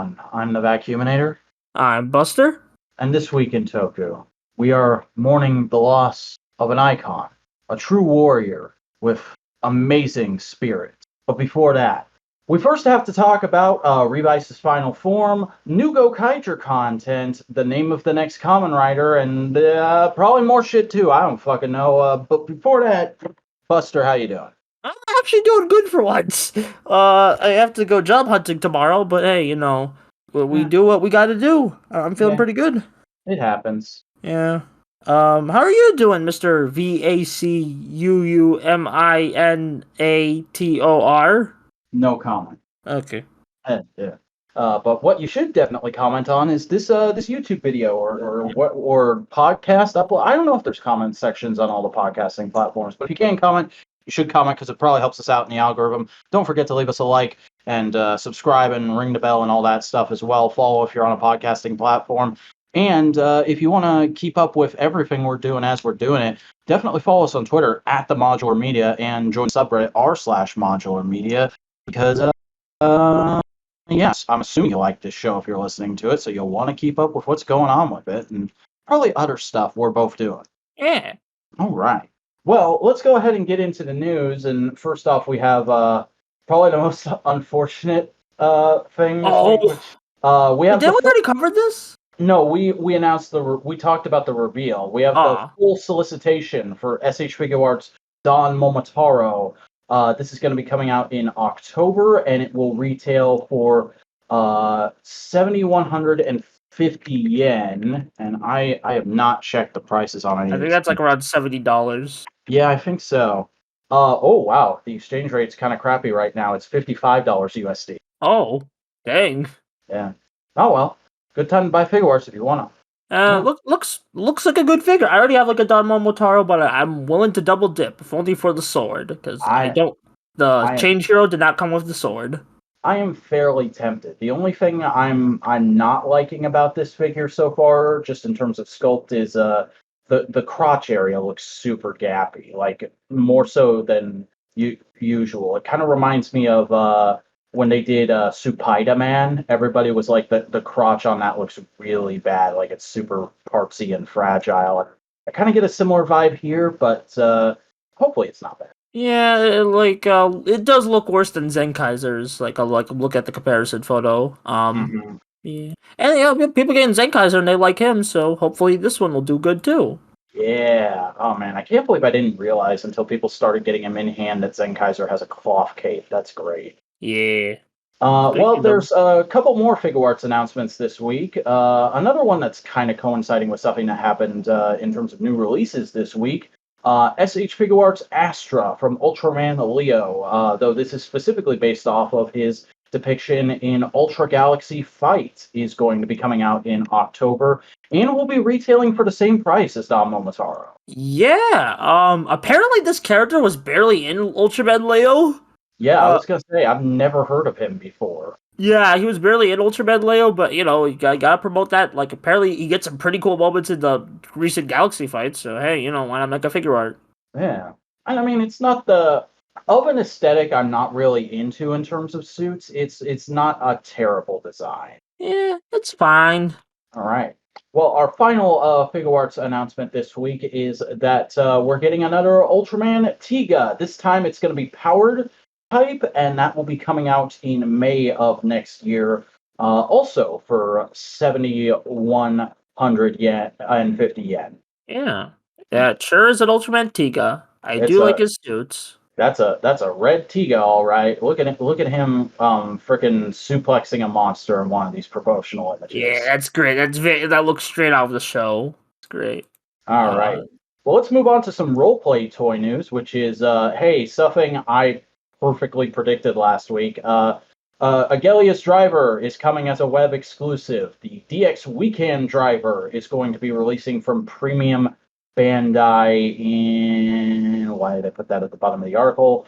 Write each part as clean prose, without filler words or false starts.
everyone. I'm the Vacuuminator, I'm Buster. and this week in Toku, we are mourning the loss of an icon, a true warrior with amazing spirit. But before that, we first have to talk about Revice's final form, new Gokaiger content, the name of the next Kamen Rider, and probably more shit too. I don't fucking know. But before that, Buster, how you doing? I'm actually doing good for once. I have to go job hunting tomorrow, but hey, we do what we gotta do. I'm feeling pretty good. It happens. Yeah. How are you doing, Mr. Vacuuminator? No comment. Okay. Yeah. But what you should definitely comment on is this YouTube video or podcast upload. I don't know if there's comment sections on all the podcasting platforms, but if you can comment, you should comment because it probably helps us out in the algorithm. Don't forget to leave us a like and subscribe and ring the bell and all that stuff as well. Follow if you're on a podcasting platform. And if you want to keep up with everything we're doing as we're doing it, definitely follow us on Twitter at the Modular Media and join subreddit r/Modular Media because yes, I'm assuming you like this show if you're listening to it, so you'll want to keep up with what's going on with it and probably other stuff we're both doing. Yeah. All right. Well, let's go ahead and get into the news. And first off, we have probably the most unfortunate thing this week. Which, we have. Did we already cover this? No, we announced we talked about the reveal. We have the full solicitation for SH Figuarts Don Momotaro. This is going to be coming out in October, and it will retail for 7,150 yen. And I have not checked the prices on any. I think that's like around $70. Yeah, I think so. Oh wow, the exchange rate's kind of crappy right now. It's $55 USD. Oh, dang. Yeah. Oh well, good time to buy Figuarts if you want to. Looks like a good figure. I already have like a Don Momotaro, but I'm willing to double dip, if only for the sword, because the change hero did not come with the sword. I am fairly tempted. The only thing I'm not liking about this figure so far, just in terms of sculpt, is the crotch area looks super gappy, like more so than usual. It kind of reminds me of when they did Spider-Man. Everybody was like, the crotch on that looks really bad, like it's super partsy and fragile. I kind of get a similar vibe here, but hopefully it's not bad. Yeah, it does look worse than Zenkaiger's. Like look at the comparison photo. Yeah, and people getting Zenkaiger and they like him, so hopefully this one will do good too. Yeah. Oh man, I can't believe I didn't realize until people started getting him in hand that Zenkaiger has a cloth cape. That's great. Yeah. Well, there's a couple more Figuarts announcements this week. Another one that's kind of coinciding with something that happened in terms of new releases this week. SH Figuarts Astra from Ultraman Leo, though this is specifically based off of his depiction in Ultra Galaxy Fight, is going to be coming out in October and will be retailing for the same price as Don Momotaro. Yeah. Apparently this character was barely in Ultraman Leo. Yeah, I was gonna say I've never heard of him before. Yeah, he was barely in Ultraman Leo, but you gotta promote that. Like, apparently he gets some pretty cool moments in the recent Galaxy fights. So hey, why not make a figure art? Yeah, and I mean it's not of an aesthetic I'm not really into in terms of suits. It's not a terrible design. Yeah, it's fine. All right. Well, our final Figuarts announcement this week is that we're getting another Ultraman Tiga. This time it's going to be powered type, and that will be coming out in May of next year. Also for 7,100 yen and 50 yen. Yeah, it sure is an Ultraman Tiga. I do like his suits. That's a red Tiga, all right. Look at him freaking suplexing a monster in one of these promotional images. Yeah, that's great. That looks straight out of the show. It's great. All right. Well, let's move on to some roleplay toy news, which is something I perfectly predicted last week. Agelius Driver is coming as a web exclusive. The DX Weekend Driver is going to be releasing from Premium Bandai in... Why did I put that at the bottom of the article?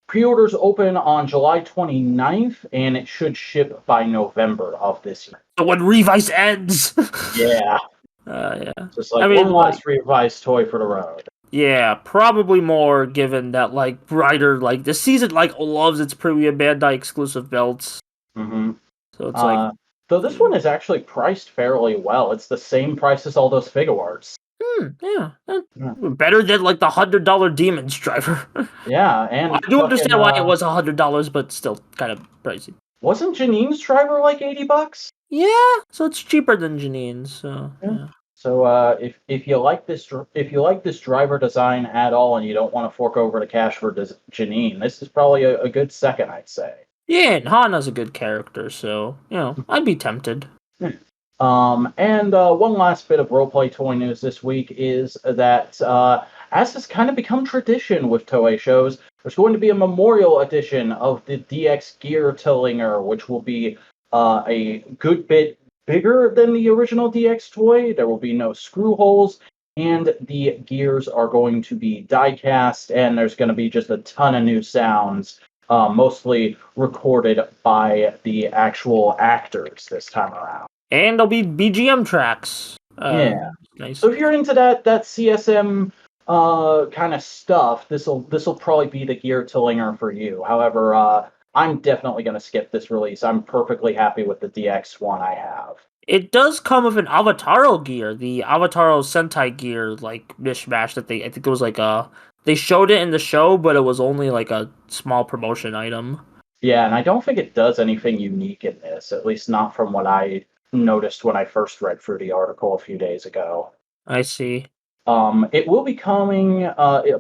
Pre-orders open on July 29th, and it should ship by November of this year. So when Revice ends! Yeah. Yeah. Just one last Revice toy for the road. Yeah, probably more, given that, Rider, this season, loves its Premium Bandai exclusive belts. Mm-hmm. So it's like, though this one is actually priced fairly well. It's the same price as all those Figuarts. yeah, better than like the $100 Demons driver. Yeah, I and do fucking, understand why it was $100, but still kind of pricey. wasn't Janine's driver like $80? Yeah, so it's cheaper than Janine's. So yeah. So if you like this driver design at all and you don't want to fork over the cash for Janine, this is probably a good second, I'd say. Yeah, and Hana's a good character, so I'd be tempted. And one last bit of roleplay toy news this week is that as has kind of become tradition with Toei shows, there's going to be a memorial edition of the DX Geartlinger, which will be a good bit bigger than the original DX toy. There will be no screw holes, and the gears are going to be die cast, and there's going to be just a ton of new sounds, mostly recorded by the actual actors this time around. And there'll be BGM tracks. Yeah. Nice. So if you're into that CSM kind of stuff, this'll probably be the Geartlinger for you. However, I'm definitely going to skip this release. I'm perfectly happy with the DX one I have. It does come with an Avataro gear, the Avataro Sentai gear, like mishmash that I think it was like they showed it in the show, but it was only like a small promotion item. Yeah, and I don't think it does anything unique in this, at least not from what I noticed when I first read through the article a few days ago. I see. It will be coming,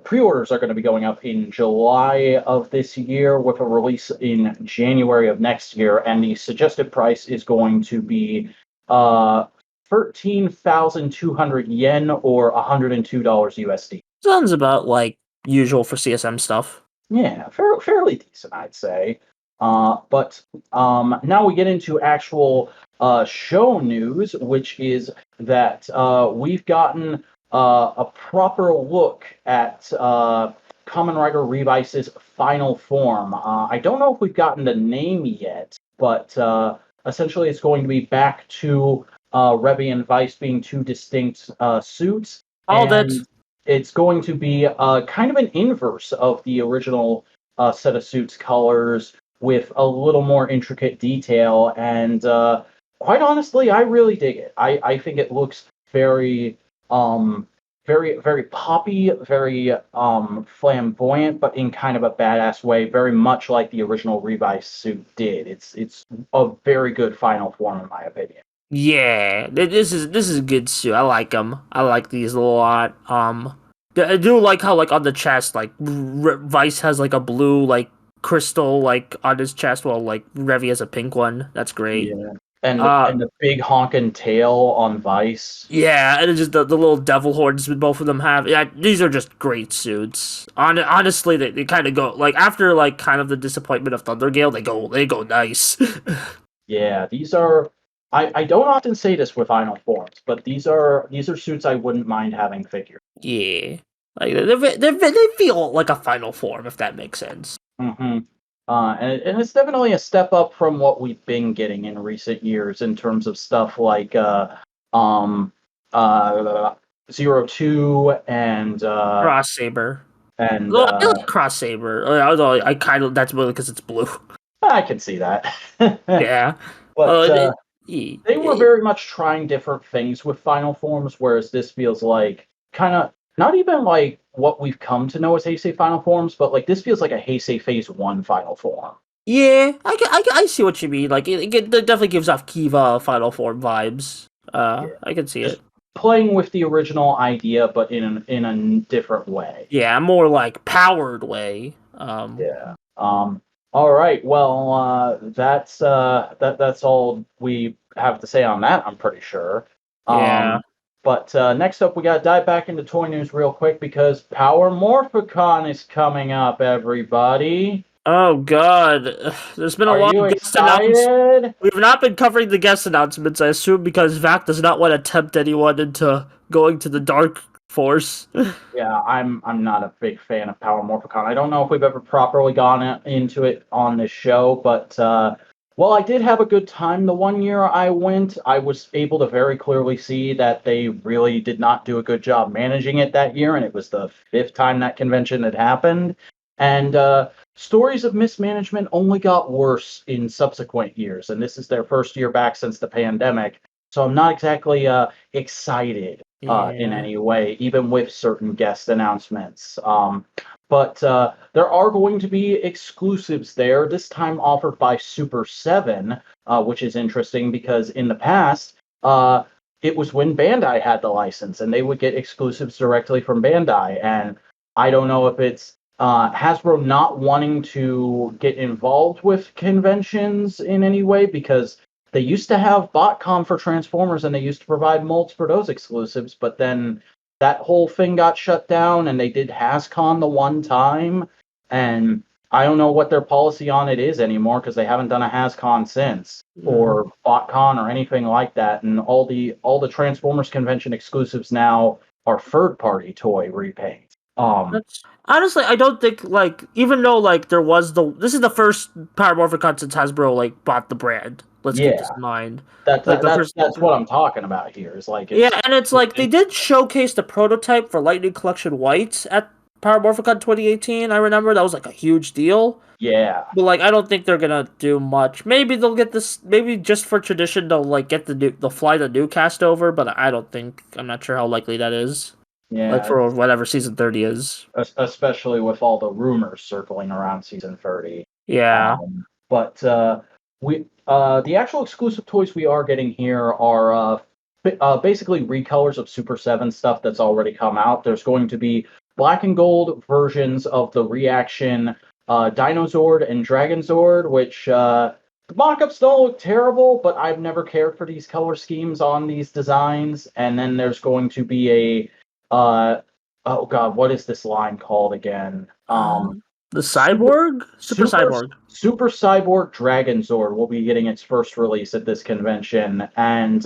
pre-orders are going to be going up in July of this year with a release in January of next year, and the suggested price is going to be 13,200 yen or $102 USD. Sounds about like usual for CSM stuff. Yeah, fairly decent, I'd say. But now we get into actual show news, which is that we've gotten a proper look at Kamen Rider Revice's final form. I don't know if we've gotten the name yet, but essentially it's going to be back to Revi and Vice being two distinct suits. And it's going to be kind of an inverse of the original set of suits colors with a little more intricate detail. And quite honestly, I really dig it. I think it looks very very poppy, very flamboyant, but in kind of a badass way, very much like the original Revice suit did. It's a very good final form in my opinion. Yeah, this is a good suit. I like them. I like these a lot. I do like how like on the chest, like Vice has like a blue like crystal like on his chest, while like Revi has a pink one. That's great. Yeah. And the big honking tail on Vice. Yeah, and it's just the little devil horns both of them have. Yeah, these are just great suits. Honestly, they kind of go like after like kind of the disappointment of Thundergale, they go nice. Yeah, these are. I don't often say this with final forms, but these are suits I wouldn't mind having figured. Yeah, like they feel like a final form, if that makes sense. Mm-hmm. And it's definitely a step up from what we've been getting in recent years in terms of stuff like 02 and Cross Saber. And I like Cross Saber. Although I kind of that's really because it's blue. I can see that. Yeah, but they were very much trying different things with final forms, whereas this feels like kind of not even like what we've come to know as Heisei final forms, but like this feels like a Heisei Phase 1 final form. Yeah, I see what you mean. Like it definitely gives off Kiva final form vibes. Yeah. I can see it. Playing with the original idea, but in a different way. Yeah, more like powered way. Yeah. All right. Well, that's all we have to say on that. I'm pretty sure. Yeah. But next up, we got to dive back into toy news real quick because Power Morphicon is coming up, everybody. Oh God, there's been a lot of guest announcements. We've not been covering the guest announcements, I assume, because Vac does not want to tempt anyone into going to the Dark Force. Yeah, I'm not a big fan of Power Morphicon. I don't know if we've ever properly gone into it on this show, but well, I did have a good time the one year I went. I was able to very clearly see that they really did not do a good job managing it that year, and it was the 5th time that convention had happened. And stories of mismanagement only got worse in subsequent years, and this is their first year back since the pandemic. So I'm not exactly excited in any way, even with certain guest announcements. But there are going to be exclusives there, this time offered by Super 7, which is interesting because in the past, it was when Bandai had the license, and they would get exclusives directly from Bandai. And I don't know if it's Hasbro not wanting to get involved with conventions in any way, because they used to have BotCon for Transformers and they used to provide molds for those exclusives, but then that whole thing got shut down and they did HasCon the one time, and I don't know what their policy on it is anymore because they haven't done a HasCon since, or BotCon or anything like that, and all the Transformers convention exclusives now are third-party toy repaints. Honestly, I don't think, like, even though, like, this is the first Power Morphicon since Hasbro, like, bought the brand. Let's keep this in mind. That's Like, that's what I'm talking about here. Is like and it's like they did showcase the prototype for Lightning Collection White at Power Morphicon 2018. I remember that was like a huge deal. Yeah, but like I don't think they're gonna do much. Maybe they'll get this. Maybe just for tradition, they'll like they'll fly the new cast over. But I don't think. I'm not sure how likely that is. Yeah, like for whatever season 30 is. Especially with all the rumors circling around season 30. Yeah. But the actual exclusive toys we are getting here are basically recolors of Super 7 stuff that's already come out. There's going to be black and gold versions of the Reaction Dinozord and Dragonzord, which the mock-ups don't look terrible, but I've never cared for these color schemes on these designs. And then there's going to be a oh god, what is this line called again? The Cyborg? Super Cyborg. Super Cyborg Dragonzord will be getting its first release at this convention, and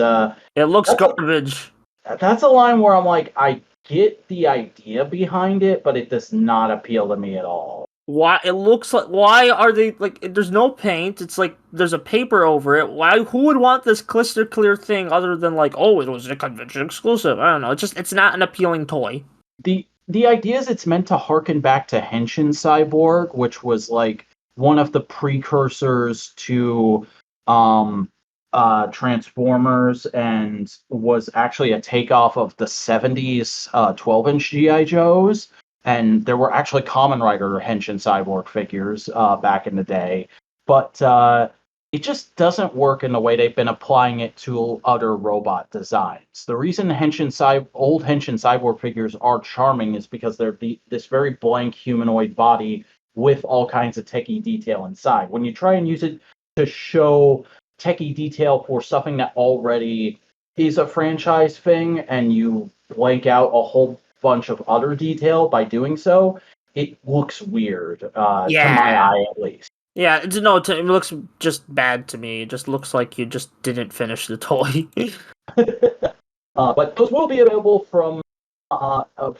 it looks garbage. That's a line where I'm like, I get the idea behind it, but it does not appeal to me at all. Why it looks like? Why are they like? There's no paint. It's like there's a paper over it. Why? Who would want this crystal clear thing other than like, oh, it was a convention exclusive? I don't know. It's not an appealing toy. The idea is it's meant to harken back to Henshin Cyborg, which was like one of the precursors to Transformers and was actually a takeoff of the 70s 12-inch G.I. Joes. And there were actually Kamen Rider Henshin Cyborg figures back in the day. But it just doesn't work in the way they've been applying it to other robot designs. The reason old Henshin Cyborg figures are charming is because they're this very blank humanoid body with all kinds of techie detail inside. When you try and use it to show techie detail for something that already is a franchise thing, and you blank out a whole bunch of other detail by doing so, it looks weird, to my eye at least. Yeah, it looks just bad to me. It just looks like you just didn't finish the toy. But those will be available from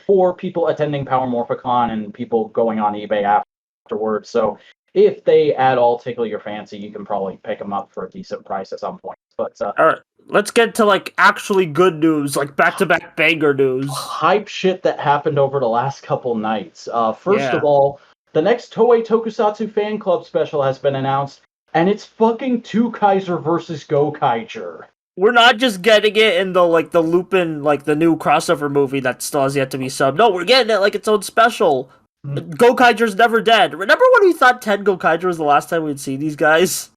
for people attending Power Morphicon and people going on eBay afterwards. So if they at all tickle your fancy, you can probably pick them up for a decent price at some point. But all right, let's get to like actually good news, like back-to-back banger news. Hype shit that happened over the last couple nights. First of all, the next Toei Tokusatsu fan club special has been announced, and it's fucking Twokaiser versus Gokaiger. We're not just getting it in the Lupin, like the new crossover movie that still has yet to be subbed. No, we're getting it like its own special. Gokaiger's never dead. Remember when we thought Ted Gokaiger was the last time we'd see these guys?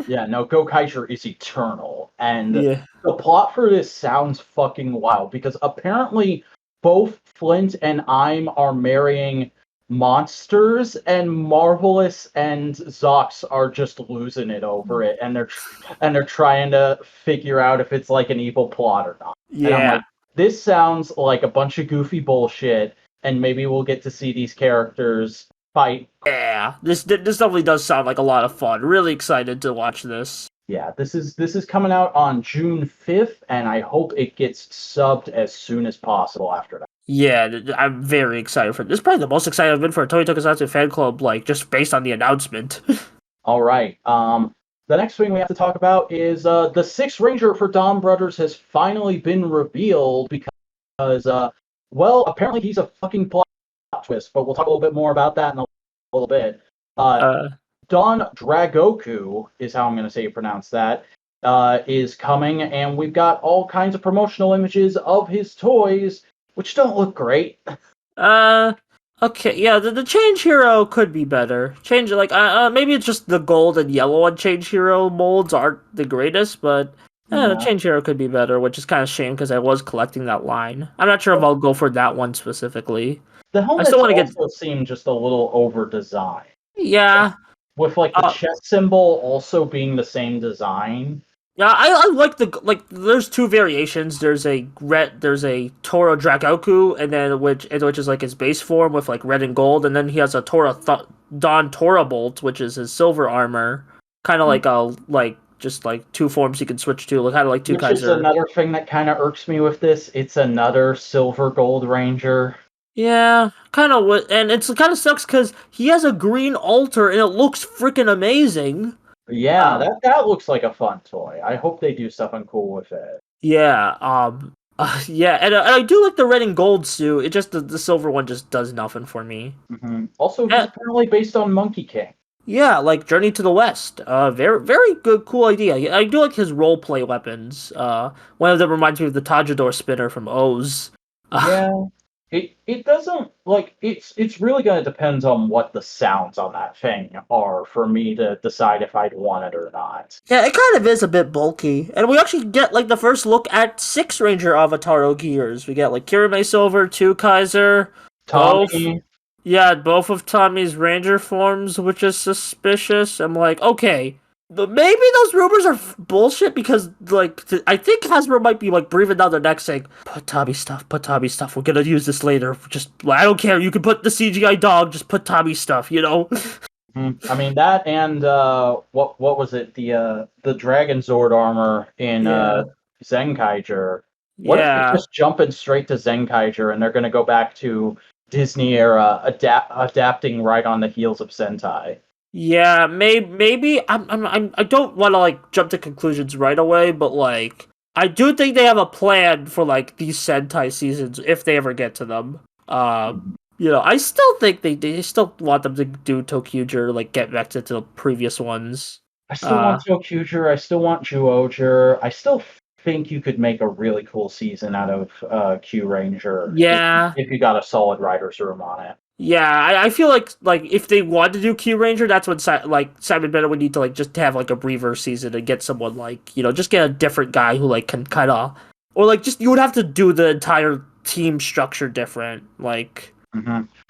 Yeah, no, Gokaiger is eternal. And the plot for this sounds fucking wild, because apparently both Flint and I'm are marrying monsters, and Marvelous and Zox are just losing it over it, and they're trying to figure out if it's like an evil plot or not. Yeah. And I'm like, this sounds like a bunch of goofy bullshit, and maybe we'll get to see these characters fight. Yeah, this definitely does sound like a lot of fun. Really excited to watch this. Yeah, this is coming out on June 5th, and I hope it gets subbed as soon as possible after that. Yeah, I'm very excited for this. This is probably the most excited I've been for a Toei Tokusatsu fan club, like, just based on the announcement. All right. The next thing we have to talk about is the Sixth Ranger for DonBrothers has finally been revealed because, well, apparently he's a fucking plot twist, but we'll talk a little bit more about that in a little bit. Uh, Don Dragoku is how I'm going to say you pronounce that. Is coming, and we've got all kinds of promotional images of his toys, which don't look great. okay, yeah, the Change Hero could be better. Maybe it's just the gold and yellow on Change Hero molds aren't the greatest, but the Yeah. Change Hero could be better, which is kind of shame because I was collecting that line. I'm not sure if I'll go for that one specifically. The I still helmets want to get, also seem just a little over designed. yeah, With like the chest symbol also being the same design. yeah, I like there's two variations. There's a Toro Dragoku, and then which is like his base form with like red and gold, and then he has a Don Bolt, which is his silver armor, kind of like just like two forms you can switch to, kind of like Which is Twokaiser. another thing that kind of irks me with this. It's another silver gold ranger. Yeah, kind of what, and it's kind of sucks because he has a green altar and it looks freaking amazing. Yeah, that looks like a fun toy. I hope they do something cool with it. Yeah, yeah, and I do like the red and gold suit. It just the silver one just does nothing for me. Also, he's Uh, apparently based on Monkey King. yeah, like Journey to the West. Very very good, cool idea. Yeah, I do like his role play weapons. One of them reminds me of the Tajador spinner from O's. Yeah, it doesn't like it's really gonna depend on what the sounds on that thing are for me to decide if I'd want it or not. Yeah, it kind of is a bit bulky, and we actually get like the first look at Six Ranger Avataro gears. We get like Kirame Silver, Twokaiser, both. Tommy, Yeah, both of Tommy's Ranger forms, which is suspicious. I'm like, okay, but maybe those rumors are bullshit because, like, I think Hasbro might be like breathing down their neck saying, "Put Tommy stuff, put Tommy stuff. We're gonna use this later. Just, I don't care. You can put the CGI dog. Just put Tommy stuff. You know." I mean that and what was it the Dragon Zord armor in Yeah, Zenkaiger. What if they're yeah. just jumping straight to Zenkaiger and they're going to go back to Disney era adapting right on the heels of Sentai? Yeah, maybe I don't want to like jump to conclusions right away, but like I do think they have a plan for like these Sentai seasons if they ever get to them. I still think they still want them to do Tokuger, like get back to the previous ones. I still want Tokuger. I still want Juoger. I still think you could make a really cool season out of Q Ranger Yeah, if you got a solid writer's room on it. yeah. I feel like if they want to do Q Ranger, that's when Simon Bennett would need to like just have like a breather season and get someone like just get a different guy who like can kind of or like just you would have to do the entire team structure different. Like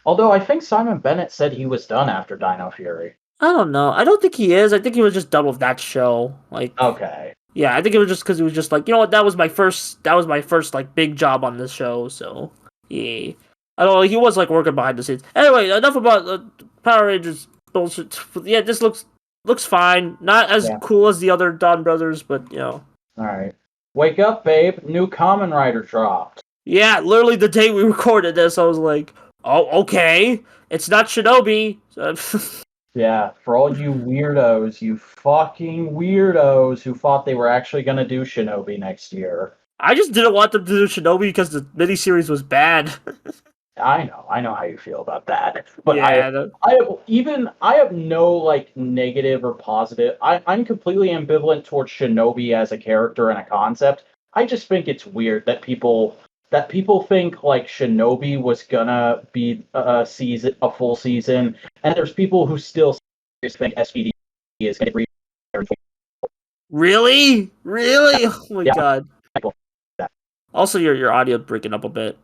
Although I think Simon Bennett said he was done after Dino Fury. I don't know. I don't think he is. I think he was just done with that show. Like Okay. yeah, I think it was just because he was just like what that was my first like big job on this show. So yeah. I don't know, he was like working behind the scenes. Anyway, enough about Power Rangers bullshit. Yeah, this looks fine. Not as cool as the other DonBrothers, but Alright. Wake up, babe. New Kamen Rider dropped. Yeah, literally the day we recorded this, I was like, oh, okay. It's not Shinobi. Yeah, for all you weirdos, you fucking weirdos who thought they were actually gonna do Shinobi next year. I just didn't want them to do Shinobi because the miniseries was bad. I know how you feel about that. But Yeah, I have no like negative or positive. I'm completely ambivalent towards Shinobi as a character and a concept. I just think it's weird that people think like Shinobi was gonna be a full season, and there's people who still think SPD is gonna be. really? Oh my Yeah. god. Also, your audio breaking up a bit.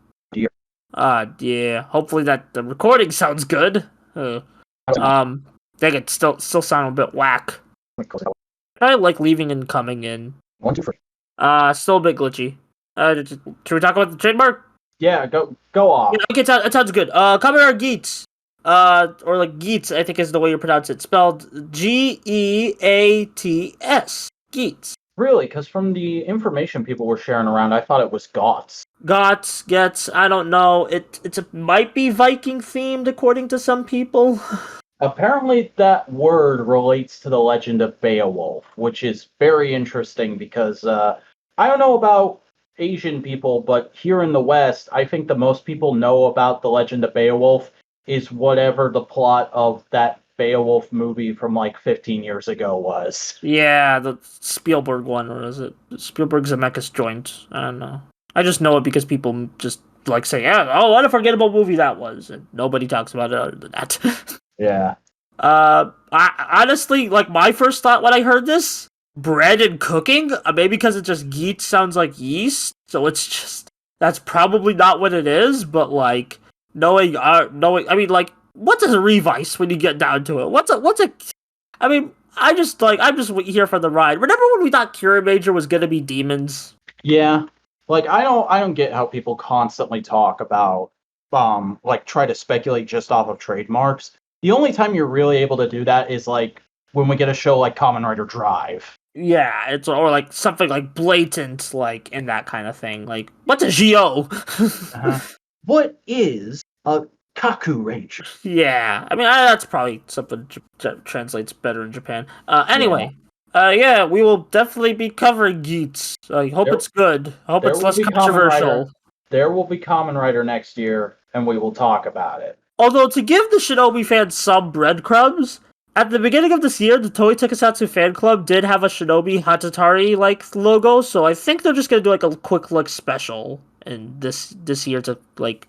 Yeah. Hopefully that the recording sounds good. They could still sound a bit whack. I like leaving and coming in. 1, 2, 3. Still a bit glitchy. Can we talk about the trademark? Yeah, go off. Yeah, okay, it sounds good. Kamen Rider Geats. Or like Geats, I think is the way you pronounce it. Spelled Geats. Geats. Really? Because from the information people were sharing around, I thought it was Gots. Gets, I don't know. It might be Viking themed according to some people. Apparently, that word relates to the legend of Beowulf, which is very interesting because I don't know about Asian people, but here in the West, I think the most people know about the legend of Beowulf is whatever the plot of that Beowulf movie from like 15 years ago was. Yeah, the Spielberg one, or is it Spielberg Zemeckis joint? I don't know. I just know it because people just like say, "Yeah, oh, what a forgettable movie that was," and nobody talks about it other than that. Yeah. I honestly, like, my first thought when I heard this, bread and cooking, maybe because it just Geats sounds like yeast, so it's just, that's probably not what it is, but like, knowing, I mean, like, what does a revice when you get down to it? I mean, I'm just here for the ride. Remember when we thought Cure Major was gonna be demons? Yeah. Like I don't get how people constantly talk about like try to speculate just off of trademarks. The only time you're really able to do that is like when we get a show like Kamen Rider Drive. Yeah, it's or like something like blatant, like in that kind of thing. Like, what's a Geo? Uh-huh. What is a Kaku Ranger? Yeah, I mean that's probably something that translates better in Japan. Anyway, yeah, we will definitely be covering Geats. I hope it's good. I hope it's less controversial. There will be Kamen Rider next year, and we will talk about it. Although, to give the Shinobi fans some breadcrumbs, at the beginning of this year, the Toei Tokusatsu fan club did have a Shinobi Hatatari like logo, so I think they're just gonna do like a quick look special in this year to like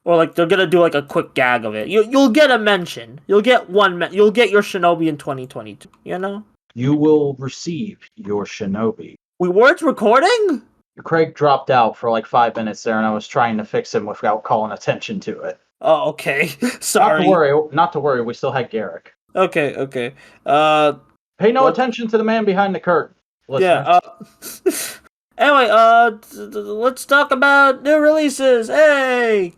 or like they're gonna do like a quick gag of it. You'll get a mention. You'll get you'll get your Shinobi in 2022. You know. You will receive your Shinobi. We weren't recording? Craig dropped out for like 5 minutes there, and I was trying to fix him without calling attention to it. Oh, okay. Sorry. Not to worry. We still had Garrick. Okay. Pay no attention to the man behind the curtain. Listener. Yeah. Anyway, let's talk about new releases. Hey.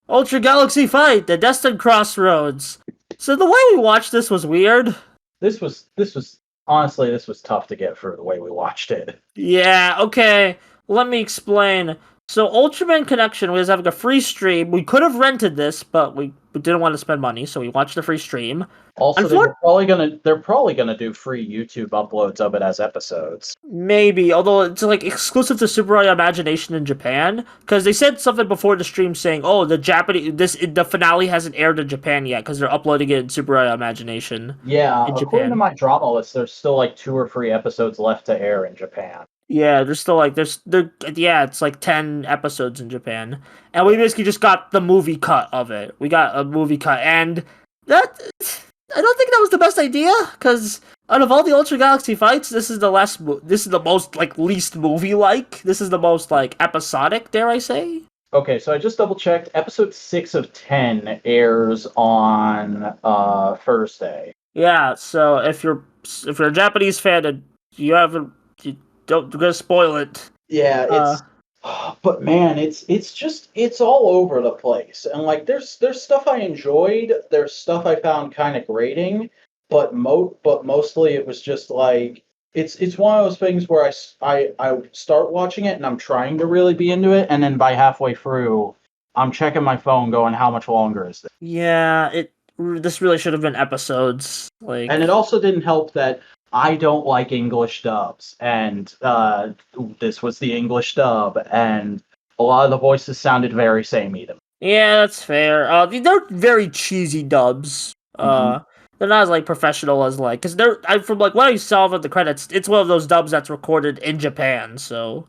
Ultra Galaxy Fight: The Destined Crossroads. So the way we watched this was weird. This was honestly, this was tough to get through the way we watched it. Yeah, okay. Let me explain. So Ultraman Connection was having a free stream. We could have rented this, but we didn't want to spend money, so we watched the free stream. Also, they're probably gonna do free YouTube uploads of it as episodes. Maybe, although it's like exclusive to Subaru Imagination in Japan, because they said something before the stream saying, "Oh, the finale hasn't aired in Japan yet because they're uploading it in Super Imagination." Yeah, according to my drama list, there's still like 2 or 3 episodes left to air in Japan. Yeah, there's still like it's like 10 episodes in Japan, and we basically just got the movie cut of it. We got a movie cut, and that I don't think that was the best idea, because out of all the Ultra Galaxy fights, this is the most like least movie-like. This is the most like episodic, dare I say? Okay, so I just double checked. Episode 6 of 10 airs on Thursday. Yeah, so if you're a Japanese fan and you don't gonna spoil it. Yeah, but man, it's all over the place. And like there's stuff I enjoyed, there's stuff I found kind of grating, but mostly it was just like it's one of those things where I start watching it and I'm trying to really be into it, and then by halfway through I'm checking my phone going, how much longer is this? Yeah, this really should have been episodes. Like, and it also didn't help that I don't like English dubs, and this was the English dub, and a lot of the voices sounded very samey to me. Yeah, that's fair. They're very cheesy dubs. They're not as like professional as like, because from like what I saw of the credits, it's one of those dubs that's recorded in Japan, so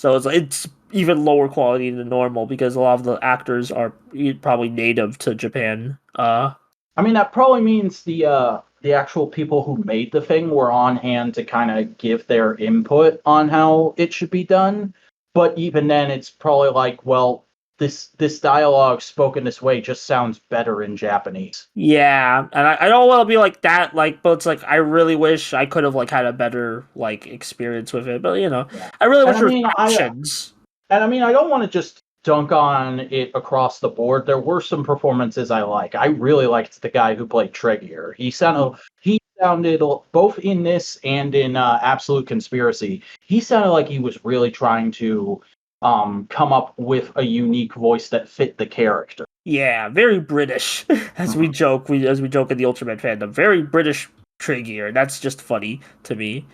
it's even lower quality than normal because a lot of the actors are probably native to Japan. I mean, that probably means the actual people who made the thing were on hand to kind of give their input on how it should be done. But even then, it's probably like, well, this dialogue spoken this way just sounds better in Japanese. Yeah, and I don't want to be like that, like, but it's like I really wish I could have like had a better like experience with it. But I really wish there were options. I don't want to just dunk on it across the board. There were some performances I like. I really liked the guy who played Tregear. He sounded both in this and in Absolute Conspiracy. He sounded like he was really trying to come up with a unique voice that fit the character. Yeah, very British, as we joke. In the Ultraman fandom, very British Tregear. That's just funny to me.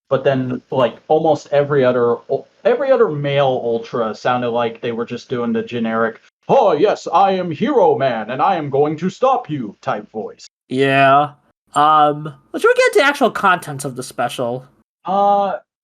But then, like, almost every other male Ultra sounded like they were just doing the generic, oh yes, I am Hero Man, and I am going to stop you type voice. Yeah. Let's get into actual contents of the special.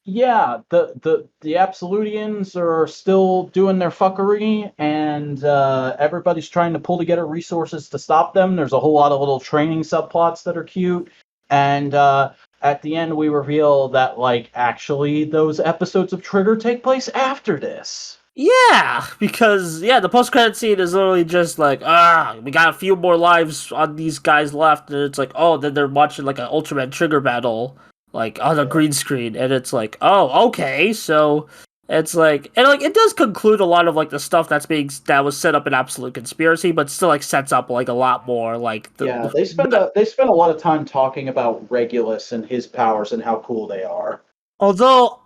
Yeah, the Absolutians are still doing their fuckery, and everybody's trying to pull together resources to stop them. There's a whole lot of little training subplots that are cute, and at the end we reveal that like actually those episodes of Trigger take place after this. Yeah, because the post-credit scene is literally just like, we got a few more lives on these guys left, and it's like, oh, then they're watching like an Ultraman Trigger battle, like on a green screen, and it's like, oh, okay, so it's like, and like it does conclude a lot of like the stuff that was set up in Absolute Conspiracy, but still like sets up like a lot more like They spend a lot of time talking about Regulus and his powers and how cool they are. Although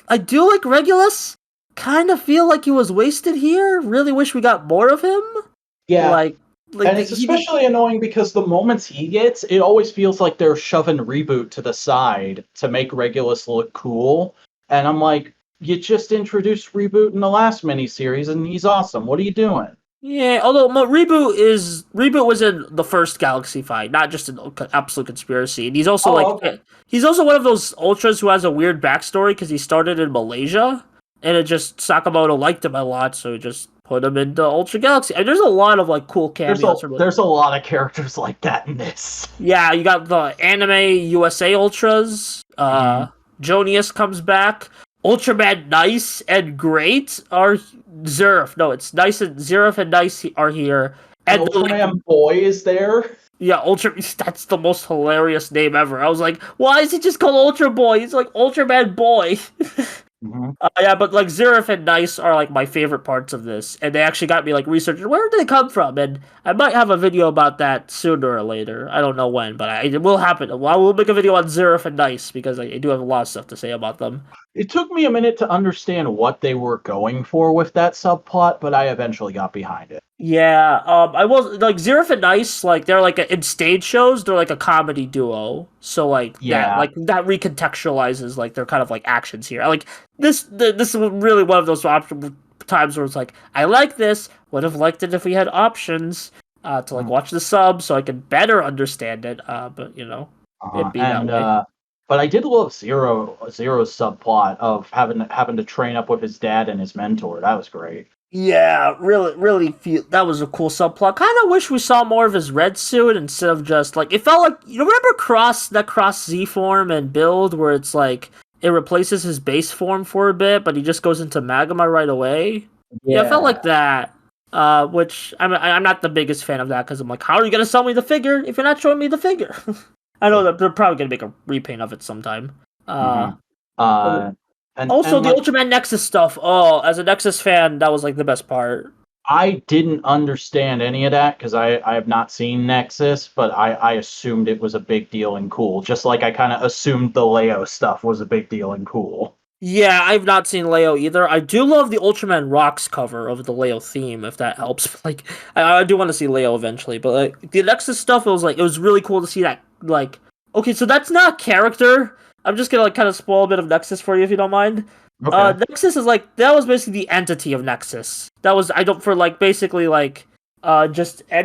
I do like Regulus. Kind of feel like he was wasted here. Really wish we got more of him. Yeah, like and it's especially annoying because the moments he gets, it always feels like they're shoving Reboot to the side to make Regulus look cool. And I'm like, you just introduced Reboot in the last miniseries, and he's awesome. What are you doing? Yeah, although Reboot was in the first Galaxy fight, not just in Absolute Conspiracy, and he's also he's also one of those Ultras who has a weird backstory because he started in Malaysia. And it just Sakamoto liked him a lot, so he just put him into Ultra Galaxy. And there's a lot of like cool cameos. There's a lot of characters like that in this. Yeah, you got the anime USA Ultras. Jonius comes back. Ultraman Nice and Great are Zerf. No, it's Nice and Zerf and Nice are here. And Ultraman Boy is there. Yeah, that's the most hilarious name ever. I was like, why is he just called Ultra Boy? He's like Ultraman Boy. But like Zerif and Nice are like my favorite parts of this, and they actually got me like researching where did they come from, and I might have a video about that sooner or later. I don't know when, but it will happen. I will make a video on Zerif and Nice because I do have a lot of stuff to say about them. It took me a minute to understand what they were going for with that subplot, but I eventually got behind it. Yeah, I was like Zerif and Nice, like they're like in stage shows, they're like a comedy duo. So like that recontextualizes like their kind of like actions here. Like this is really one of those times where it's like I like this. Would have liked it if we had options to like watch the sub so I could better understand it. But it'd be that way. But I did love Zero's subplot of having to train up with his dad and his mentor. That was great. Yeah, really feel that was a cool subplot. Kind of wish we saw more of his red suit instead of just like it felt like remember Cross Z form and build where it's like it replaces his base form for a bit, but he just goes into magma right away. Yeah, it felt like that. Which I'm not the biggest fan of that because I'm like, how are you gonna sell me the figure if you're not showing me the figure? I know that they're probably gonna make a repaint of it sometime. And the Ultraman Nexus stuff. Oh, as a Nexus fan, that was like the best part. I didn't understand any of that because I have not seen Nexus, but I assumed it was a big deal and cool. Just like I kind of assumed the Leo stuff was a big deal and cool. Yeah, I've not seen Leo either. I do love the Ultraman Rocks cover of the Leo theme, if that helps. Like, I do want to see Leo eventually, but like the Nexus stuff, it was really cool to see that. Like, okay, so that's not a character. I'm just gonna like kind of spoil a bit of Nexus for you if you don't mind. Okay. Nexus is like that was basically the entity of Nexus. That was and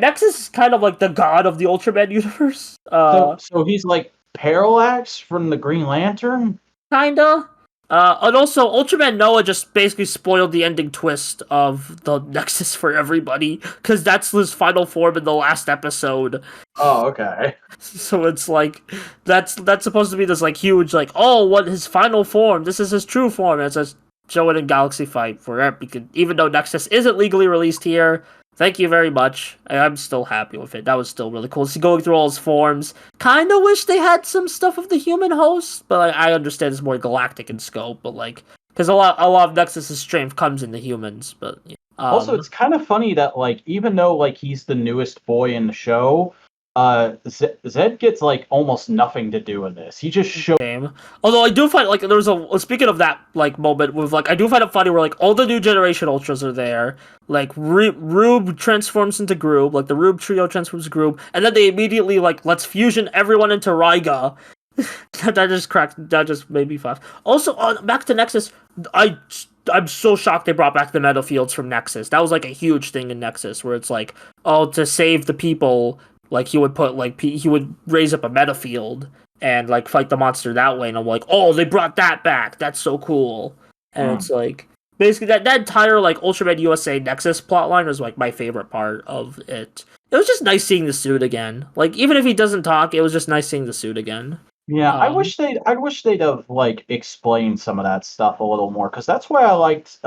Nexus is kind of like the god of the Ultraman universe. So he's like Parallax from the Green Lantern? Kinda. And also, Ultraman Noah just basically spoiled the ending twist of the Nexus for everybody, because that's his final form in the last episode. Oh, okay. So it's like, that's supposed to be this, like, huge, like, oh, what, his final form, this is his true form, and it's just show it in Galaxy Fight for it, because even though Nexus isn't legally released here, thank you very much. I'm still happy with it. That was still really cool. So going through all his forms. Kind of wish they had some stuff of the human host, but like, I understand it's more galactic in scope. But like, because a lot of Nexus's strength comes in the humans. But also, it's kind of funny that like even though like he's the newest boy in the show, Zed gets like almost nothing to do in this. He just shows. Although I do find like there's speaking of that like moment with like I do find it funny where like all the new generation ultras are there. Like Rube transforms into Groob, like the Rube trio transforms to Groob, and then they immediately like let's fusion everyone into Raiga. That just made me laugh. Also, back to Nexus, I'm so shocked they brought back the metal fields from Nexus. That was like a huge thing in Nexus, where it's like, oh, to save the people, like he would put like he would raise up a meta field and like fight the monster that way. And I'm like, oh, they brought that back. That's so cool. And it's like basically that entire like Ultraman USA Nexus plotline was like my favorite part of it. It was just nice seeing the suit again. Like even if he doesn't talk, it was just nice seeing the suit again. Yeah, I wish they'd have like explained some of that stuff a little more, because that's why I liked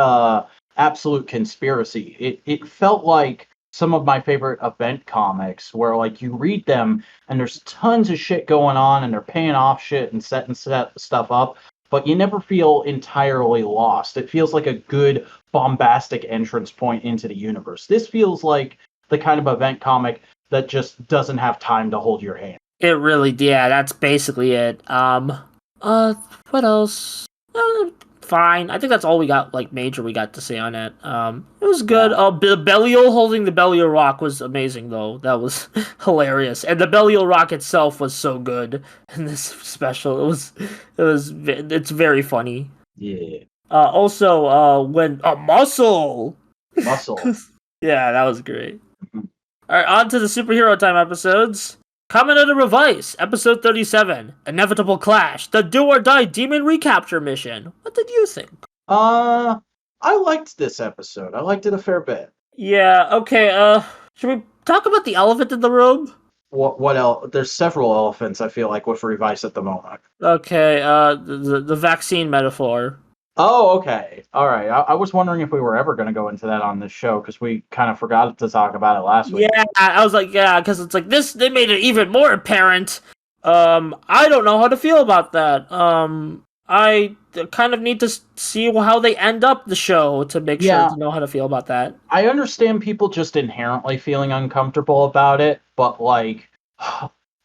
Absolute Conspiracy. It felt like some of my favorite event comics, where like you read them and there's tons of shit going on and they're paying off shit and setting stuff up, but you never feel entirely lost. It feels like a good bombastic entrance point into the universe. This feels like the kind of event comic that just doesn't have time to hold your hand. It really, yeah, that's basically it. What else? Fine. I think that's all we got, like, major we got to say on it. It was good. Yeah. The Belial holding the Belial Rock was amazing, though. That was hilarious. And the Belial Rock itself was so good in this special. It's very funny. Yeah. Also, when a muscle. Yeah, that was great. Mhm. Alright, on to the superhero time episodes. Kamen Rider Revice, episode 37, Inevitable Clash, the Do or Die Demon Recapture Mission. What did you think? I liked this episode. I liked it a fair bit. Yeah, okay, should we talk about the elephant in the room? What else? There's several elephants, I feel like, with Revice at the moment. Okay, the vaccine metaphor. Oh, okay. All right. I was wondering if we were ever going to go into that on this show, because we kind of forgot to talk about it last week. Yeah, I was like, yeah, because it's like this, they made it even more apparent. I don't know how to feel about that. I kind of need to see how they end up the show to make sure to know how to feel about that. I understand people just inherently feeling uncomfortable about it, but like,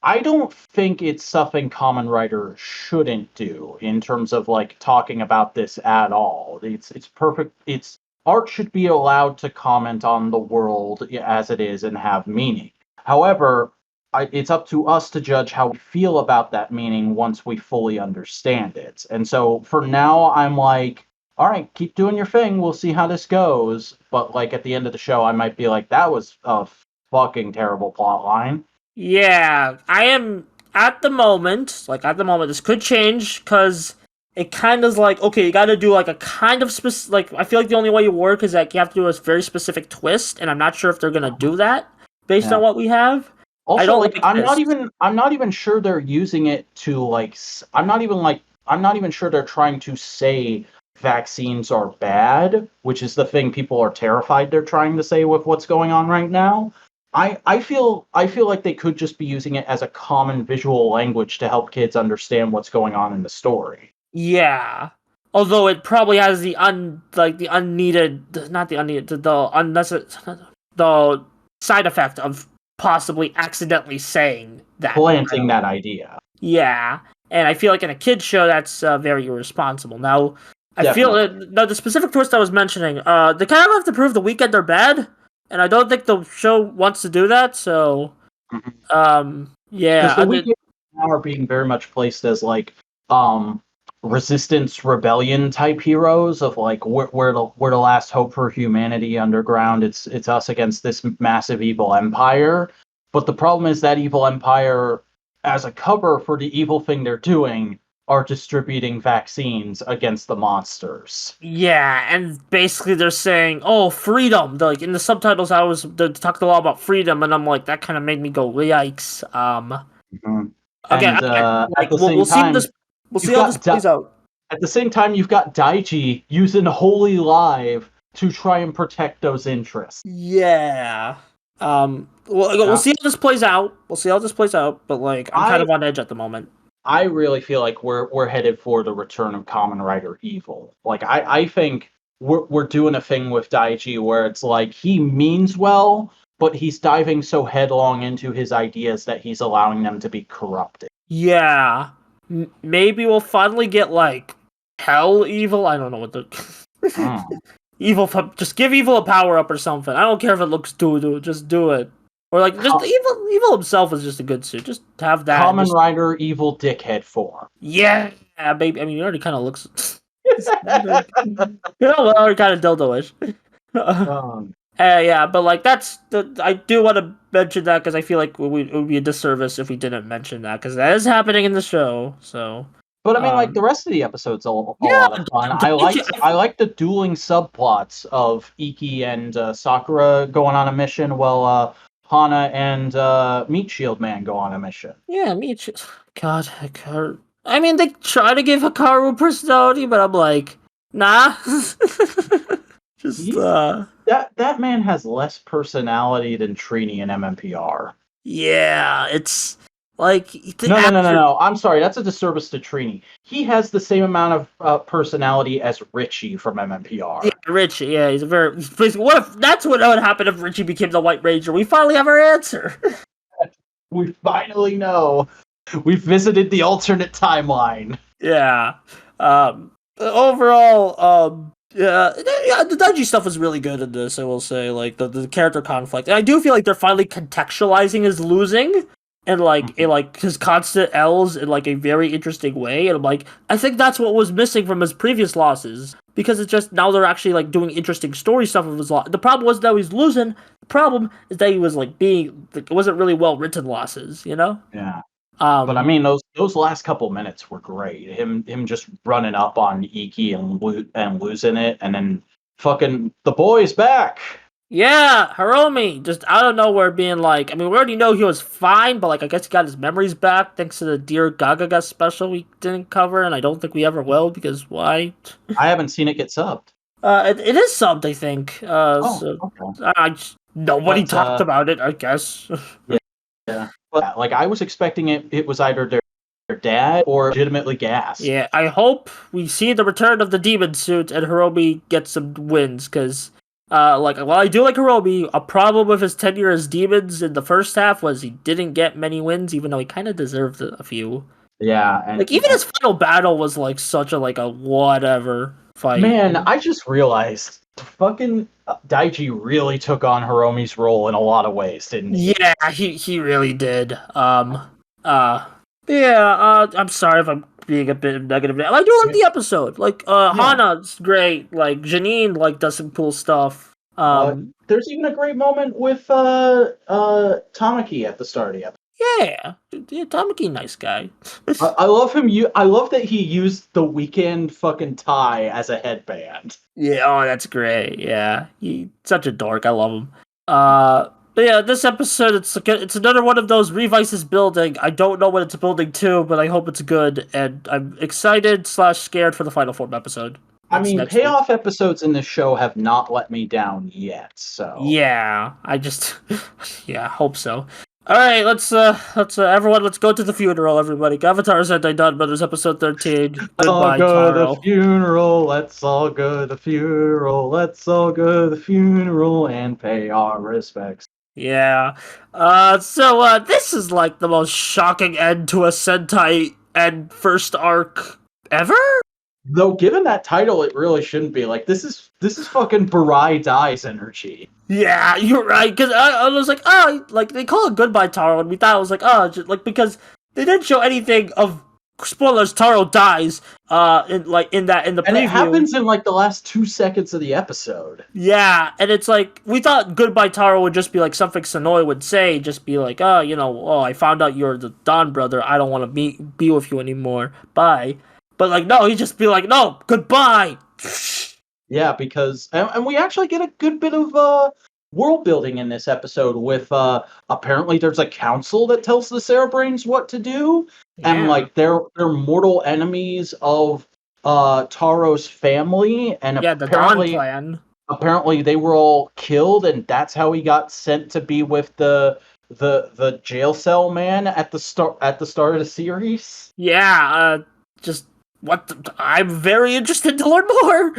I don't think it's something Kamen Rider shouldn't do in terms of like talking about this at all. It's perfect. Art should be allowed to comment on the world as it is and have meaning. However, it's up to us to judge how we feel about that meaning once we fully understand it. And so for now, I'm like, all right, keep doing your thing. We'll see how this goes. But like at the end of the show, I might be like, that was a fucking terrible plot line. Yeah, I am at the moment. This could change because it kind of is like, okay, you got to do like a kind of specific. Like, I feel like the only way you work is that you have to do a very specific twist, and I'm not sure if they're gonna do that based on what we have. Also, I don't like, like I'm not even sure they're using it to like. I'm not even sure they're trying to say vaccines are bad, which is the thing people are terrified they're trying to say with what's going on right now. I feel like they could just be using it as a common visual language to help kids understand what's going on in the story. Yeah, although it probably has the side effect of possibly accidentally saying that, Planting that idea. Yeah, and I feel like in a kids show that's very irresponsible. Now, I feel the specific twist I was mentioning, they kind of have to prove the weekend are bad. And I don't think the show wants to do that, so yeah. Because the weekend now are being very much placed as like resistance rebellion type heroes of like we're the last hope for humanity underground. It's us against this massive evil empire. But the problem is that evil empire, as a cover for the evil thing they're doing, are distributing vaccines against the monsters. Yeah, and basically they're saying, "Oh, freedom!" Like in the subtitles, they talked a lot about freedom, and I'm like, that kind of made me go, "Yikes!" Again, at the same time, we'll see how this plays out. At the same time, you've got Daichi using Holy Live to try and protect those interests. Yeah. We'll see how this plays out. But like, I'm kind of on edge at the moment. I really feel like we're headed for the return of Kamen Rider Evil. Like I think we're doing a thing with Daichi where it's like he means well, but he's diving so headlong into his ideas that he's allowing them to be corrupted. Yeah, maybe we'll finally get like Hell Evil. I don't know what the Evil. Just give Evil a power up or something. I don't care if it looks doo-doo. Just do it. Or like just evil himself is just a good suit. Just have that. Kamen Rider evil dickhead form. Yeah, baby. I mean, he already kind of looks. Well, kind of dildo-ish. Yeah, but like I do want to mention that because I feel like it would be a disservice if we didn't mention that because that is happening in the show. So, but I mean, like the rest of the episode's a lot of fun. I like the dueling subplots of Iki and Sakura going on a mission while Hana and Meat Shield Man go on a mission. Yeah, God, Hikaru. I mean, they try to give Hikaru personality, but I'm like, nah. Just that man has less personality than Trini in MMPR. Yeah, it's like no. I'm sorry, that's a disservice to Trini. He has the same amount of personality as Richie from MMPR. Yeah, Richie. Yeah, he's a very. What if that's what would happen if Richie became the White Ranger? We finally have our answer. We finally know. We've visited the alternate timeline. Yeah. Overall, yeah, the Dodgy stuff was really good in this, I will say. Like, the character conflict. And I do feel like they're finally contextualizing his losing and, like, his constant L's in, like, a very interesting way. And I'm like, I think that's what was missing from his previous losses. Because it's just, now they're actually, like, doing interesting story stuff of his loss. The problem was that he's losing. The problem is that he was, like, it wasn't really well-written losses, you know? Yeah. But I mean, those last couple minutes were great. Him just running up on Iki and losing it, and then fucking the boy's back. Yeah, Hiromi just out of nowhere being like, I mean, we already know he was fine, but like, I guess he got his memories back thanks to the Dear Gagaga special we didn't cover, and I don't think we ever will because why? I haven't seen it get subbed. It is subbed, I think. Okay. Nobody talked about it, I guess. Yeah. But, like, I was expecting it was either their dad or legitimately Gas. Yeah, I hope we see the return of the demon suit and Hiromi gets some wins, because, while I do like Hiromi, a problem with his tenure as demons in the first half was he didn't get many wins, even though he kind of deserved a few. Yeah. And, like, even his final battle was, like, such a whatever fight. Man, I just realized fucking Daiji really took on Hiromi's role in a lot of ways, didn't he? Yeah, he really did. I'm sorry if I'm being a bit negative. I do like the episode. Like, Hana's great. Like, Janine, like, does some cool stuff. There's even a great moment with Tamaki at the start of the episode. Yeah, Tamaki, nice guy. I love him. I love that he used the Weekend fucking tie as a headband. Yeah, oh, that's great. Yeah, he's such a dork. I love him. But yeah, this episode, it's another one of those Revice is building. I don't know what it's building to, but I hope it's good, and I'm excited / scared for the final form episode. I mean, payoff episodes in this show have not let me down yet, so... Yeah, I just... yeah, hope so. Alright, let's everyone, let's go to the funeral, everybody. Avataro Sentai DonBrothers, episode 13. Goodbye, Taro. The funeral, let's all go to the funeral, let's all go to the funeral and pay our respects. Yeah. This is like the most shocking end to a Sentai end first arc ever? Though, given that title, it really shouldn't be. Like, this is fucking Burai dies energy. Yeah, you're right. Because I was like, they call it Goodbye Taro, and we thought it was like, because they didn't show anything of spoilers. Taro dies. In the preview. And it happens in like the last 2 seconds of the episode. Yeah, and it's like we thought Goodbye Taro would just be like something Sonoy would say, just be like, I found out you're the Donbrother. I don't want to be with you anymore. Bye. But, like, no, he'd just be like, no, goodbye! Yeah, because... And we actually get a good bit of world building in this episode with, apparently there's a council that tells the Cerebrains what to do. Yeah. And, like, they're mortal enemies of Taro's family. And the Dawn Clan. Apparently they were all killed, and that's how he got sent to be with the jail cell man at the start of the series. Yeah, I'm very interested to learn more.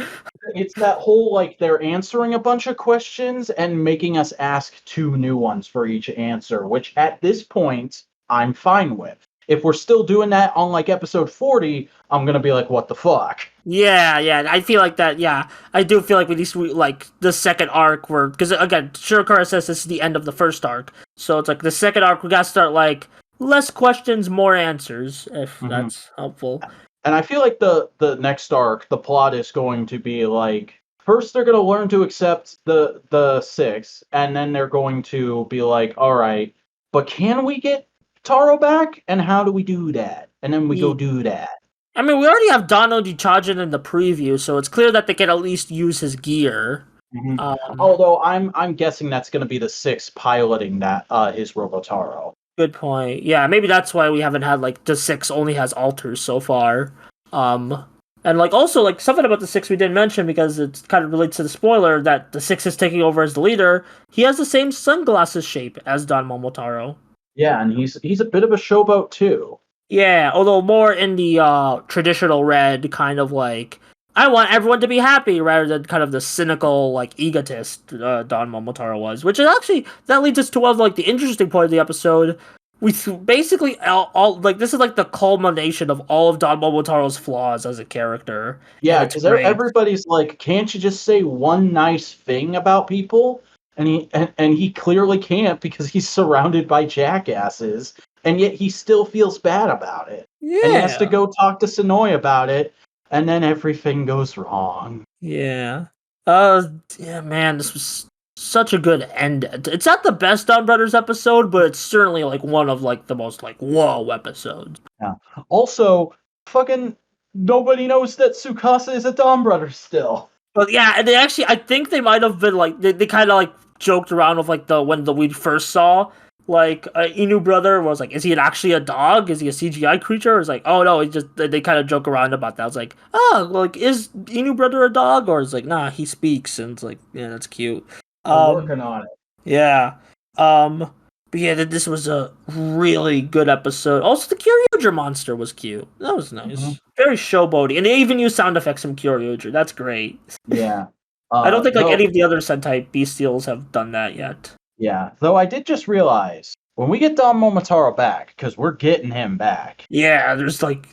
It's that whole, like, they're answering a bunch of questions and making us ask 2 new ones for each answer, which at this point, I'm fine with. If we're still doing that on like episode 40, I'm gonna be like, what the fuck? Yeah, I feel like that. Yeah, I do feel like we need to like the second arc where because again, Shirokara says this is the end of the first arc, so it's like the second arc we gotta start like less questions, more answers, if that's helpful. And I feel like the next arc, the plot is going to be like first they're gonna learn to accept the six, and then they're going to be like, all right, but can we get Taro back? And how do we do that? And then we go do that. I mean, we already have Dono Dichajin in the preview, so it's clear that they can at least use his gear. Although I'm guessing that's going to be the six piloting that his Robotaro. Good point. Yeah, maybe that's why we haven't had like the six only has alters so far. And like also like something about the six we didn't mention because it kind of relates to the spoiler that the six is taking over as the leader. He has the same sunglasses shape as Don Momotaro. Yeah, and he's a bit of a showboat too. Yeah, although more in the traditional red kind of like I want everyone to be happy rather than kind of the cynical like egotist Don Momotaro was, which is actually that leads us to one of like the interesting part of the episode. We basically all like this is like the culmination of all of Don Momotaro's flaws as a character. Yeah, because everybody's like, can't you just say one nice thing about people? And he clearly can't because he's surrounded by jackasses. And yet he still feels bad about it. Yeah. And he has to go talk to Sonoy about it, and then everything goes wrong. Yeah. Yeah, man, this was such a good end. It's not the best DonBrothers episode, but it's certainly like one of like the most like whoa episodes. Yeah. Also, fucking nobody knows that Tsukasa is a DonBrother still. But yeah, and they actually, I think they might have been like they kind of like joked around with like when we first saw. Like Inu brother was like, is he actually a dog? Is he a CGI creature? It's like, oh no, he just they kind of joke around about that. I was like, oh, like is Inu brother a dog? Or it's like, nah, he speaks, and it's like, yeah, that's cute. I'm working on it. Yeah. But yeah, this was a really good episode. Also, the Kyoryuger monster was cute. That was nice. Mm-hmm. Very showboaty, and they even use sound effects from Kyoryuger. That's great. Yeah. I don't think like any of the other Sentai bestials have done that yet. Yeah, though I did just realize when we get Don Momotaro back, because we're getting him back. Yeah, there's like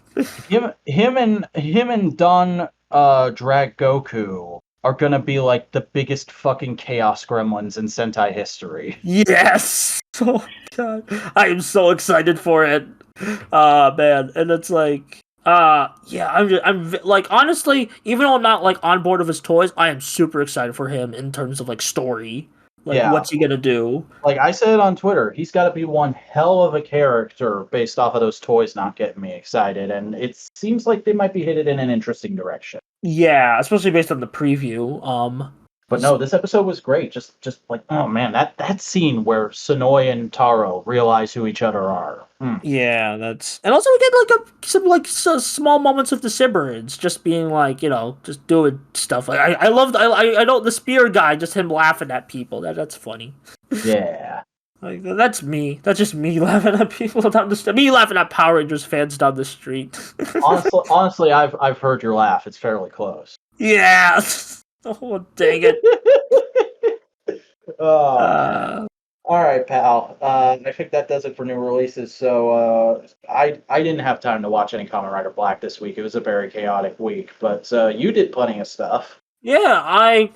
him and Don Dragoku are gonna be like the biggest fucking chaos gremlins in Sentai history. Yes. Oh god, I am so excited for it. Man, and it's like. Yeah, I'm like honestly, even though I'm not like on board with his toys, I am super excited for him in terms of like story. Like, what's he gonna do? Like I said on Twitter, he's got to be one hell of a character based off of those toys not getting me excited, and it seems like they might be headed in an interesting direction. Yeah, especially based on the preview. But no, this episode was great. Just like, oh man, that scene where Sonoy and Taro realize who each other are. Yeah, that's and also we get like some small moments of the Sybarids just being like, you know, just doing stuff. Like I love I know the spear guy, just him laughing at people. That's funny. Yeah. Like that's me. That's just me laughing at people down the street. Me laughing at Power Rangers fans down the street. honestly, I've heard your laugh. It's fairly close. Yeah. Oh dang it. All right, pal. I think that does it for new releases. So I didn't have time to watch any Kamen Rider Black this week. It was a very chaotic week, but you did plenty of stuff. Yeah, I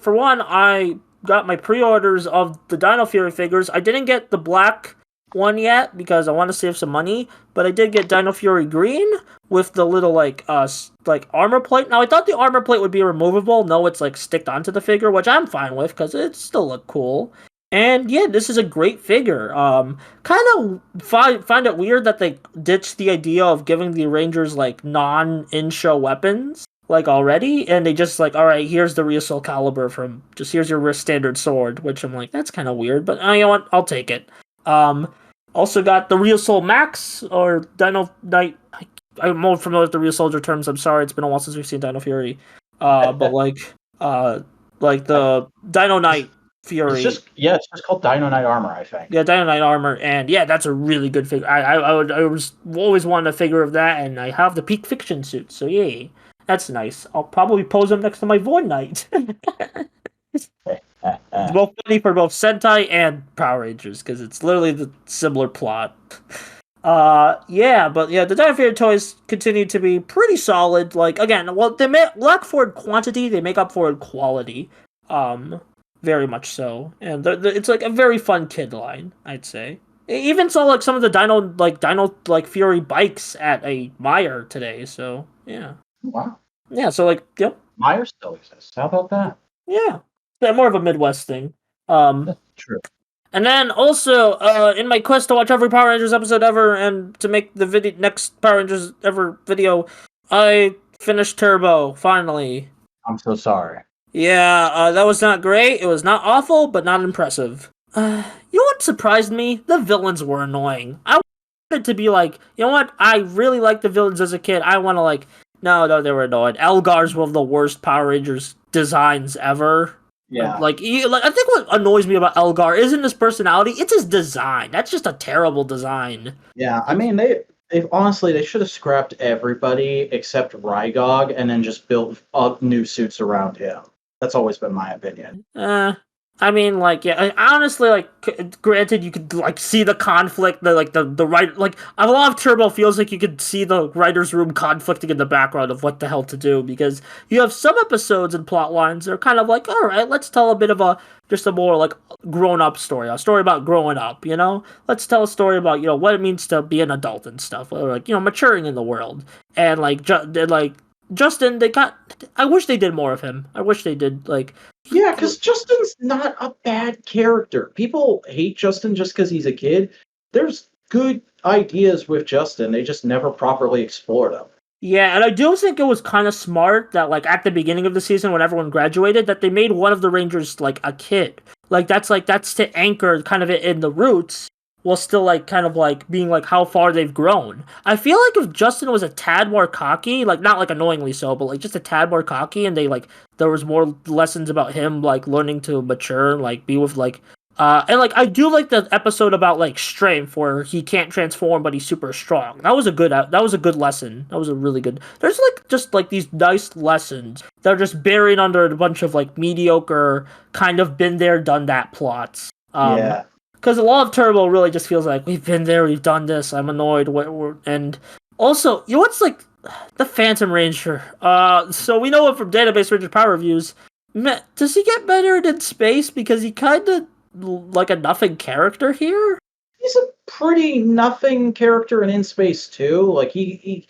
got my pre-orders of the Dino Fury figures. I didn't get the black one yet because I want to save some money, but I did get Dino Fury Green with the little like armor plate. Now I thought the armor plate would be removable. No, it's like sticked onto the figure, which I'm fine with because it still look cool. And yeah, this is a great figure. Kind of find it weird that they ditched the idea of giving the Rangers like non-in-show weapons like already, and they just like, all right, here's the Real Soul Calibur from just here's your standard sword, which I'm like, that's kind of weird, but you know what, I'll take it. Also got the Real Soul Max or Dino Knight. I'm more familiar with the Real Soldier terms. I'm sorry, it's been a while since we've seen Dino Fury. But like the Dino Knight Fury. It's just called Dino Knight Armor, I think. Yeah, Dino Knight Armor, and yeah, that's a really good figure. I was always wanted a figure of that, and I have the Peak Fiction suit, so yay. That's nice. I'll probably pose him next to my Void Knight. It's both funny for both Sentai and Power Rangers, because it's literally the similar plot. Yeah, but yeah, the Die Fair toys continue to be pretty solid. Like again, well, they lack for in quantity, they make up for in quality. Um, very much so, and it's like a very fun kid line, I'd say. I even saw like some of the Dino like Fury bikes at a Meyer today. So yeah, Wow. yeah. So like, yep, Meyer still exists. How about that? yeah. Yeah, more of a Midwest thing. Um, That's true. And then also, in my quest to watch every Power Rangers episode ever and to make the next Power Rangers ever video, I finished Turbo finally. I'm so sorry. Yeah, that was not great. It was not awful, but not impressive. You know what surprised me? The villains were annoying. I wanted to be like, you know what? I really liked the villains as a kid. I want to like, no, they were annoying. Elgar's one of the worst Power Rangers designs ever. Yeah. Like I think what annoys me about Elgar isn't his personality; it's his design. That's just a terrible design. Yeah. I mean, they honestly they should have scrapped everybody except Rygog and then just built new suits around him. That's always been my opinion. I mean, like, yeah, honestly, like, granted, you could like see the conflict, the right, like, a lot of Turbo feels like you could see the writers' room conflicting in the background of what the hell to do because you have some episodes and plot lines that are kind of like, all right, let's tell a bit of just a more like grown-up story, a story about growing up, you know. Let's tell a story about what it means to be an adult and stuff, or like maturing in the world, and like Justin, they got. I wish they did more of him. I wish they did like. Yeah, because Justin's not a bad character. People hate Justin just because he's a kid. There's good ideas with Justin. They just never properly explored them. Yeah, and I do think it was kind of smart that like at the beginning of the season when everyone graduated that they made one of the Rangers like a kid. That's to anchor kind of it in the roots while still like kind of like being like how far they've grown. I feel like if Justin was a tad more cocky, like not like annoyingly so, but like just a tad more cocky and they like there was more lessons about him like learning to mature and like be with like and like I do like the episode about like strength where he can't transform but he's super strong. That was a good lesson. That was a really good. There's like just like these nice lessons that are just buried under a bunch of like mediocre kind of been there done that plots. Yeah. Because a lot of Turbo really just feels like we've been there, we've done this. I'm annoyed. And also, you know what's like the Phantom Ranger? So we know it from Database Ranger Power Reviews. Does he get better in space? Because he kind of like a nothing character here. He's a pretty nothing character in Space too. Like he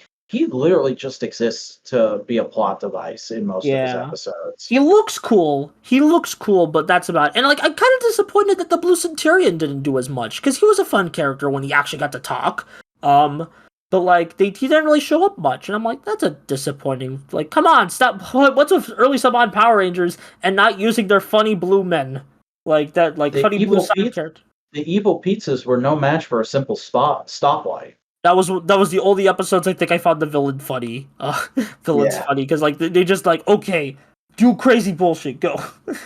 literally just exists to be a plot device in most of his episodes. He looks cool. But that's about it. And like I'm kind of disappointed that the Blue Centurion didn't do as much because he was a fun character when he actually got to talk. But like he didn't really show up much, and I'm like, that's a disappointing. Like, come on, stop. What's with early Summon Power Rangers and not using their funny blue men like that? Like The funny blue side character. The evil pizzas were no match for a simple stoplight. That was the only episodes I think I found the villain funny. Villains funny because like they just like okay, do crazy bullshit, go.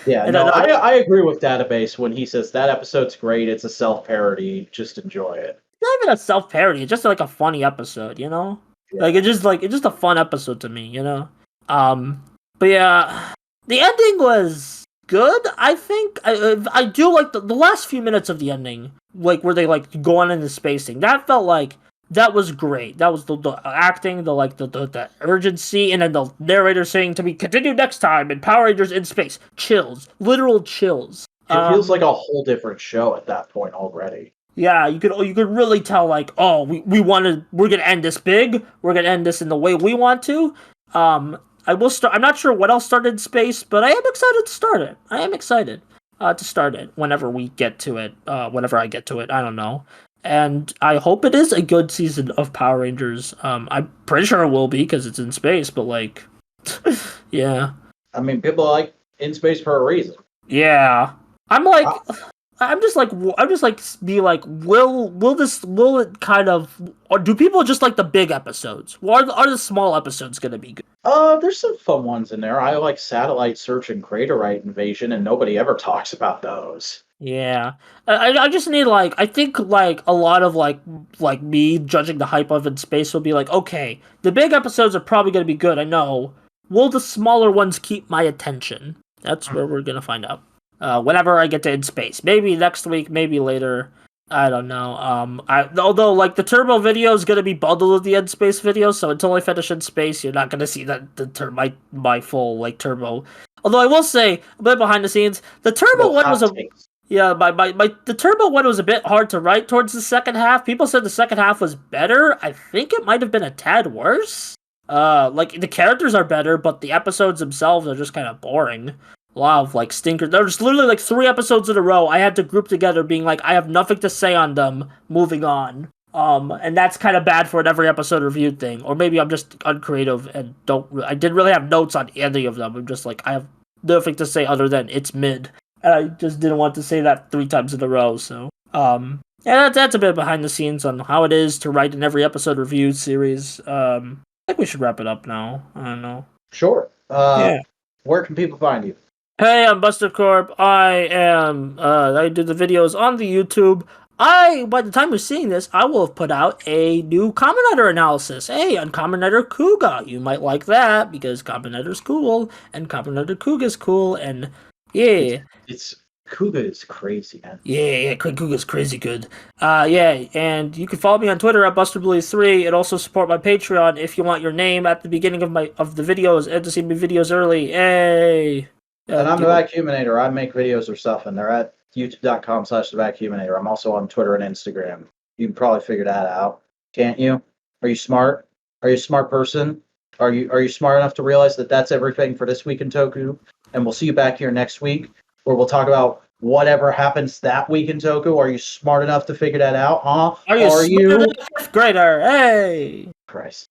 Yeah, and no, I agree with Database when he says that episode's great. It's a self-parody. Just enjoy it. It's not even a self-parody. It's just like a funny episode, you know. Yeah. Like it's just a fun episode to me, you know. But yeah, the ending was good. I think I do like the last few minutes of the ending, like where they like go on into spacing. That felt like. That was great. That was the acting, the urgency, and then the narrator saying to me, "Continue next time." And Power Rangers in space, chills, literal chills. It feels like a whole different show at that point already. Yeah, you could really tell like, oh, we're gonna end this big. We're gonna end this in the way we want to. I will start. I'm not sure what else started in space, but I am excited to start it. I am excited to start it whenever we get to it. Whenever I get to it, I don't know. And I hope it is a good season of Power Rangers. I'm pretty sure it will be because it's in space, but like, yeah. I mean, people like in space for a reason. Yeah. I'm just like, will it kind of, or do people just like the big episodes? Or are the small episodes going to be good? There's some fun ones in there. I like Satellite Search and Craterite Invasion, and nobody ever talks about those. Yeah, I just need like I think like a lot of like me judging the hype of in space will be like okay the big episodes are probably gonna be good I know will the smaller ones keep my attention that's where we're gonna find out whenever I get to in space maybe next week maybe later I don't know. Although like the turbo video is gonna be bundled with the end space video, so until I finish in space, you're not gonna see my full like turbo. Although I will say a bit behind the scenes, the turbo one was the turbo one was a bit hard to write towards the second half. People said the second half was better. I think it might have been a tad worse. Like the characters are better, but the episodes themselves are just kind of boring. A lot of like stinkers. There's literally like 3 episodes in a row I had to group together, being like, I have nothing to say on them. Moving on. And that's kind of bad for an every episode review thing. Or maybe I'm just uncreative and I didn't really have notes on any of them. I'm just like, I have nothing to say other than it's mid. And I just didn't want to say that 3 times in a row. So, yeah, that's a bit behind the scenes on how it is to write an every episode review series. I think we should wrap it up now. I don't know. Sure. Yeah. Where can people find you? Hey, I'm Buster Corp. I do the videos on the YouTube. By the time you're seeing this, I will have put out a new Kamen Rider analysis. Hey, on Kamen Rider Kuga. You might like that, because Kamen Rider's cool, and Kamen Rider Kuga's cool, and yeah. Kuga is crazy, man. Yeah, Kuga's crazy good. Yeah, and you can follow me on Twitter at BusterBluey3, and also support my Patreon if you want your name at the beginning of the videos, and to see my videos early. Hey! And I'm the Vacuuminator. I make videos or stuff, and they're at youtube.com/thevacuuminator. I'm also on Twitter and Instagram. You can probably figure that out, can't you? Are you smart? Are you a smart person? Are you smart enough to realize that that's everything for this week in Toku? And we'll see you back here next week, where we'll talk about whatever happens that week in Toku. Are you smart enough to figure that out, huh? Are you? Fifth grader? Hey! Christ.